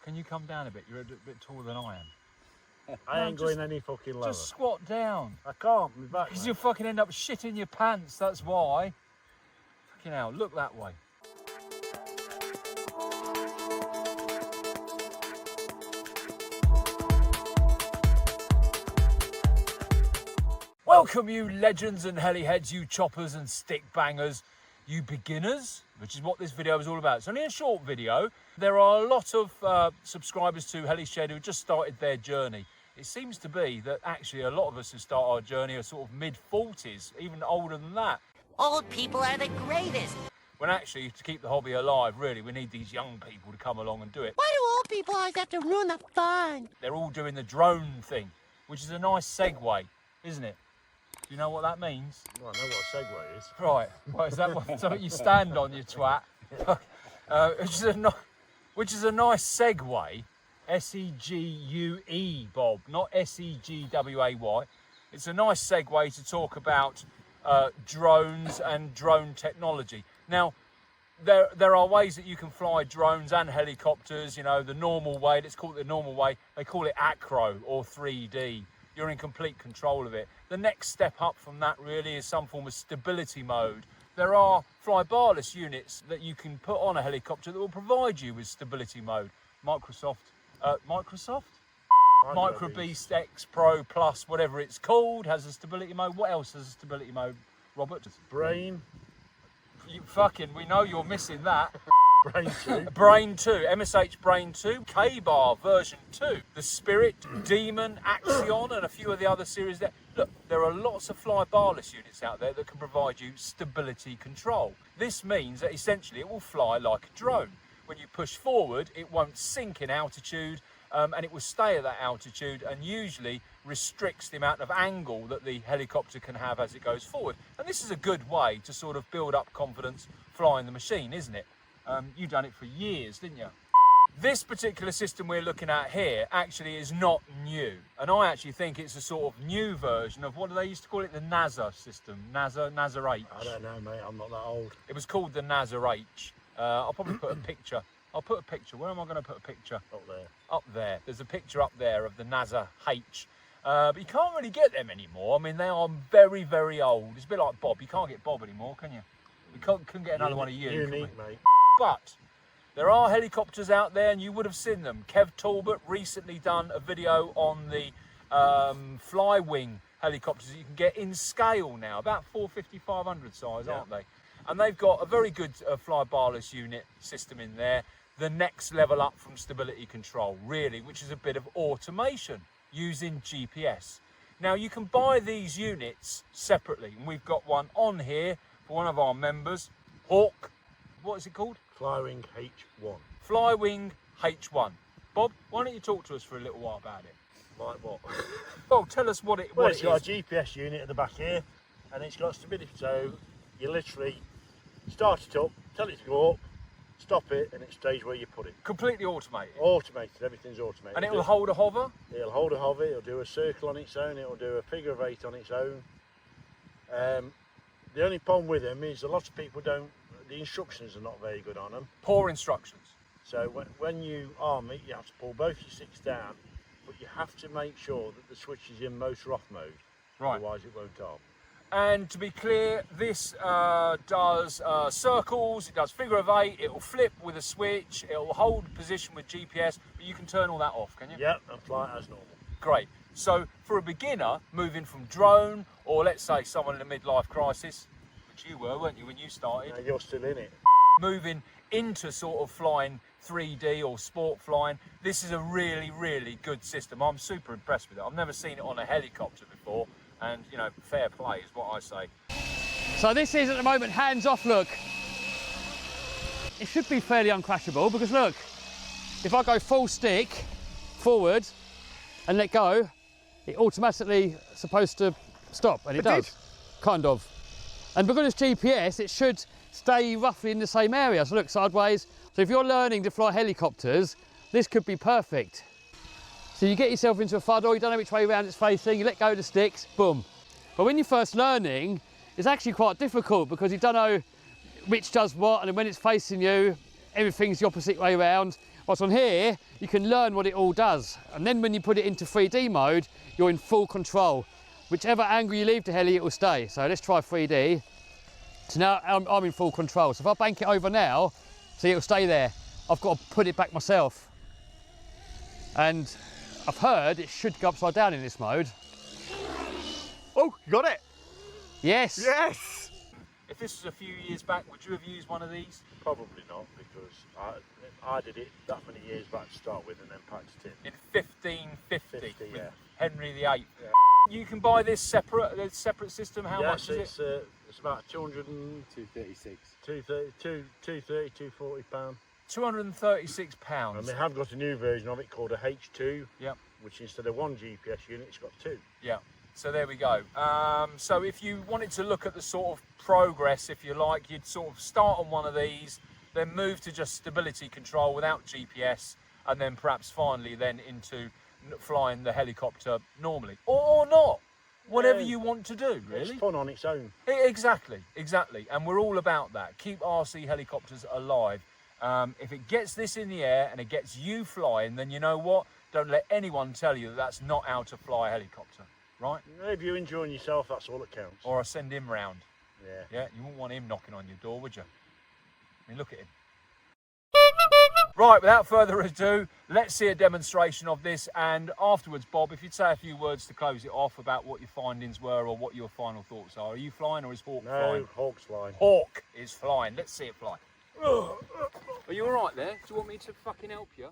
Can you come down a bit? You're a bit taller than I am. I ain't going any fucking lower. Just squat down. I can't, my back. Because you'll fucking end up shitting your pants, that's why. Fucking hell, look that way. Welcome you legends and heli heads, you choppers and stick bangers, you beginners, which is what this video is all about. It's only a short video. There are a lot of subscribers to Heli Shed who just started their journey. It seems to be that actually a lot of us who start our journey are sort of mid-40s, even older than that. Old people are the greatest. When actually, to keep the hobby alive, really, we need these young people to come along and do it. Why do old people always have to ruin the fun? They're all doing the drone thing, which is a nice segue, isn't it? Do you know what that means? Well, I know what a segue is. Right. Well, is that something you stand on, you twat? Which is a nice segue. S-E-G-U-E, Bob, not S-E-G-W-A-Y. It's a nice segue to talk about drones and drone technology. Now, there are ways that you can fly drones and helicopters, you know, the normal way. Let's call it the normal way. They call it acro or 3D. You're in complete control of it. The next step up from that really is some form of stability mode. There are fly-barless units that you can put on a helicopter that will provide you with stability mode. Microsoft? Micro Beast X Pro Plus, whatever it's called, has a stability mode. What else has a stability mode, Robert? Brain. We know you're missing that. Brain 2. Brain 2, MSH Brain 2, K-Bar version 2, the Spirit, Demon, Axion, and a few of the other series there. Look, there are lots of fly-barless units out there that can provide you stability control. This means that essentially it will fly like a drone. When you push forward, it won't sink in altitude, and it will stay at that altitude and usually restricts the amount of angle that the helicopter can have as it goes forward. And this is a good way to sort of build up confidence flying the machine, isn't it? You've done it for years, didn't you? This particular system we're looking at here actually is not new. And I actually think it's a sort of new version of, what do they used to call it? The NASA system, NASA H. I don't know, mate, I'm not that old. It was called the NASA H. I'll probably put a picture. I'll put a picture. Where am I going to put a picture? Up there. Up there. There's a picture up there of the NASA H. But you can't really get them anymore. I mean, they are very, very old. It's a bit like Bob. You can't get Bob anymore, can you? We couldn't get another one of you. Unique, mate. But there are helicopters out there, and you would have seen them. Kev Talbot recently done a video on the fly-wing helicopters that you can get in scale now, about 450, 500 size, aren't they? And they've got a very good fly-barless unit system in there. The next level up from stability control, really, which is a bit of automation using GPS. Now, you can buy these units separately, and we've got one on here for one of our members, Hawk. What is it called? Flywing H1. Flywing H1. Bob, why don't you talk to us for a little while about it? Like what? Well, tell us what it is. Well, it's got a GPS unit at the back here, and it's got stability. So you literally start it up, tell it to go up, stop it, and it stays where you put it. Completely automated. Automated, everything's automated. And it will hold a hover? It'll hold a hover, it'll do a circle on its own, it'll do a figure of 8 on its own. The only problem with them is a lot of people don't, the instructions are not very good on them. Poor instructions. So when you arm it, you have to pull both your sticks down, but you have to make sure that the switch is in motor off mode. Right. Otherwise it won't arm. And to be clear, this does circles, it does figure of 8, it will flip with a switch, it will hold position with GPS, but you can turn all that off, can you? Yep, and fly it as normal. Great. So for a beginner, moving from drone, or let's say someone in a midlife crisis, which you were, weren't you, when you started? No, you're still in it. Moving into sort of flying 3D or sport flying, this is a really, really good system. I'm super impressed with it. I've never seen it on a helicopter before. And, you know, fair play is what I say. So this is, at the moment, hands-off look. It should be fairly uncrashable because, look, if I go full stick forward and let go, it automatically supposed to stop, and it does, kind of. And because it's GPS, it should stay roughly in the same area. So look, sideways. So if you're learning to fly helicopters, this could be perfect. So you get yourself into a fuddle, you don't know which way around it's facing, you let go of the sticks, boom. But when you're first learning, it's actually quite difficult because you don't know which does what, and when it's facing you, everything's the opposite way around. Whilst on here, you can learn what it all does. And then when you put it into 3D mode, you're in full control. Whichever angle you leave the heli, it will stay. So let's try 3D. So now I'm in full control. So if I bank it over now, see, it'll stay there. I've got to put it back myself. And I've heard it should go upside down in this mode. Oh, you got it? Yes. Yes! If this was a few years back, would you have used one of these? Probably not, because I did it that many years back to start with and then patched it In 1550 50, with yeah. Henry VIII. Yeah. You can buy this separate system. How much is it? It's about 236. 240 pound. £236. And they have got a new version of it called a H2, Yep. which instead of one GPS unit, it's got two. Yeah. So there we go. So if you wanted to look at the sort of progress, if you like, you'd sort of start on one of these, then move to just stability control without GPS, and then perhaps finally then into flying the helicopter normally, or not. Whatever Yeah. you want to do, really. It's fun on its own. Exactly, exactly. And we're all about that. Keep RC helicopters alive. If it gets this in the air and it gets you flying, then you know what? Don't let anyone tell you that that's not how to fly a helicopter, right? If you're enjoying yourself, that's all that counts. Or I send him round. Yeah. Yeah, you wouldn't want him knocking on your door, would you? I mean, look at him. Right, without further ado, let's see a demonstration of this, and afterwards, Bob, if you'd say a few words to close it off about what your findings were or what your final thoughts are. Are you flying or is Hawk flying? No, Hawk's flying. Hawk is flying. Let's see it fly. Are you all right there? Do you want me to fucking help you?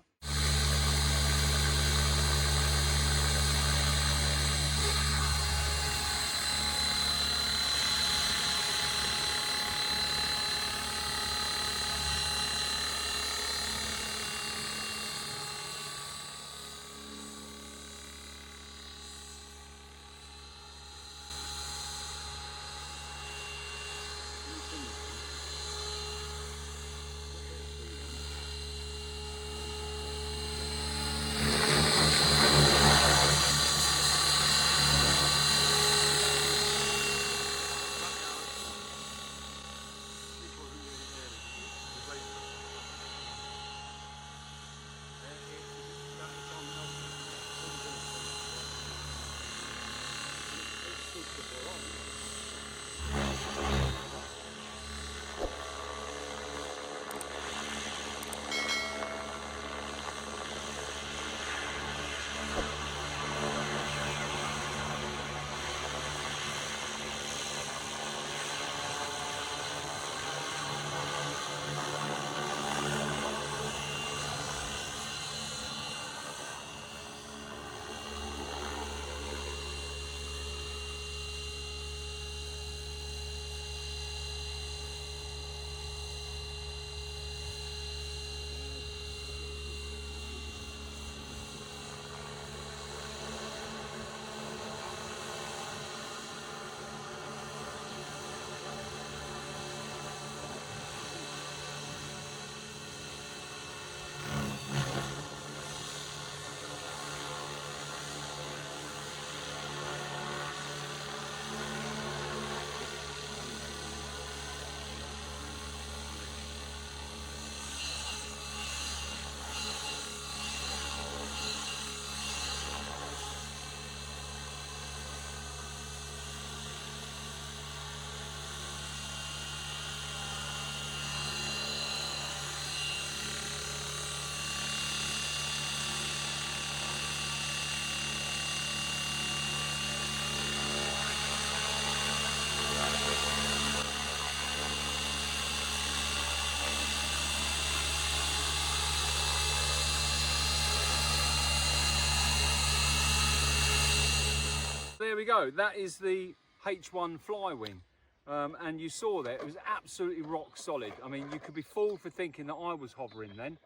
There we go. That is the H1 Flywing. And you saw that it was absolutely rock solid. I mean, you could be fooled for thinking that I was hovering then.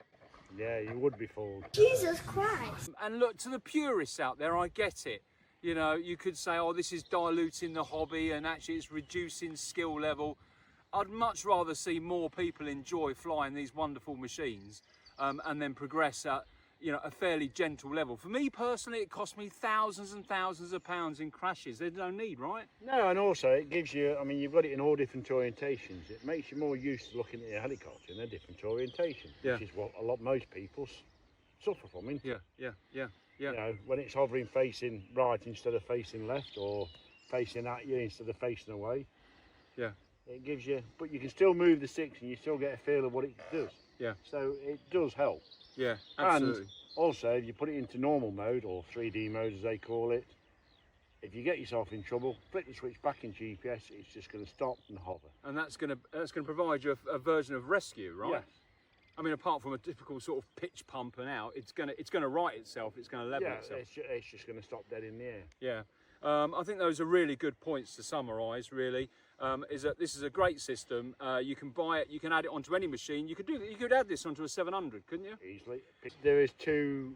Yeah, you would be fooled. Jesus Christ. And look, to the purists out there, I get it. You know, you could say, oh, this is diluting the hobby and actually it's reducing skill level. I'd much rather see more people enjoy flying these wonderful machines and then progress you know, a fairly gentle level. For me personally, it cost me thousands and thousands of pounds in crashes. There's no need, right? No, and also it gives you, I mean, you've got it in all different orientations. It makes you more used to looking at your helicopter in a different orientation, Yeah. which is what most people suffer from, isn't it? Yeah. You know, when it's hovering facing right instead of facing left, or facing at you instead of facing away. Yeah. It gives you, but you can still move the sticks and you still get a feel of what it does. Yeah. So it does help. Yeah, absolutely. And also, if you put it into normal mode, or 3D mode as they call it, if you get yourself in trouble, flick the switch back in GPS, it's just going to stop and hover. And that's going to provide you a version of rescue, right? Yes. I mean, apart from a typical sort of pitch pump and out, it's going to right itself. It's going to level itself. It's just going to stop dead in the air. Yeah. I think those are really good points to summarise. Really, is that this is a great system. You can buy it. You can add it onto any machine. You could add this onto a 700, couldn't you? Easily. There is two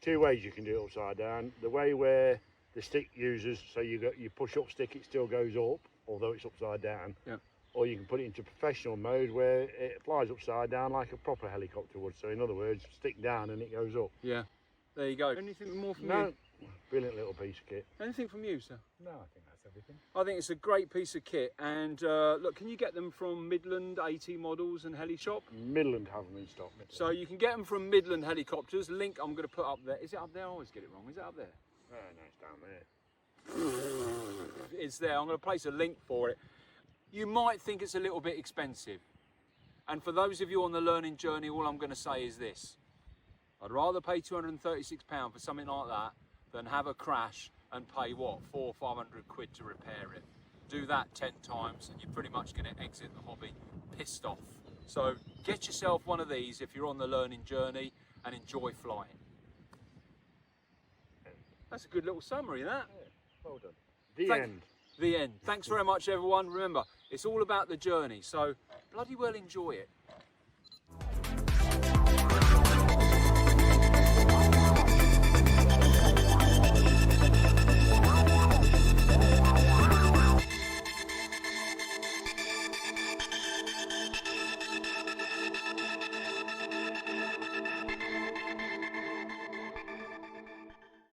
ways you can do it upside down. The way where the stick uses, so you push up stick, it still goes up, although it's upside down. Yeah. Or you can put it into professional mode where it flies upside down like a proper helicopter would. So in other words, stick down and it goes up. Yeah. There you go. Anything more from No. you? Brilliant little piece of kit. Anything from you, sir? No, I think that's everything. I think it's a great piece of kit. And look, can you get them from Midland AT Models and Heli Shop? Midland have them in stock. Midland. So you can get them from Midland Helicopters. Link I'm going to put up there. Is it up there? I always get it wrong. Is it up there? Oh, no, it's down there. It's there. I'm going to place a link for it. You might think it's a little bit expensive. And for those of you on the learning journey, all I'm going to say is this. I'd rather pay £236 for something like that than have a crash and pay, what, 400 or 500 quid to repair it. Do that 10 times and you're pretty much going to exit the hobby pissed off. So get yourself one of these if you're on the learning journey and enjoy flying. That's a good little summary, that. Yeah, well done. The end. The end. Thanks very much, everyone. Remember, it's all about the journey, so bloody well enjoy it.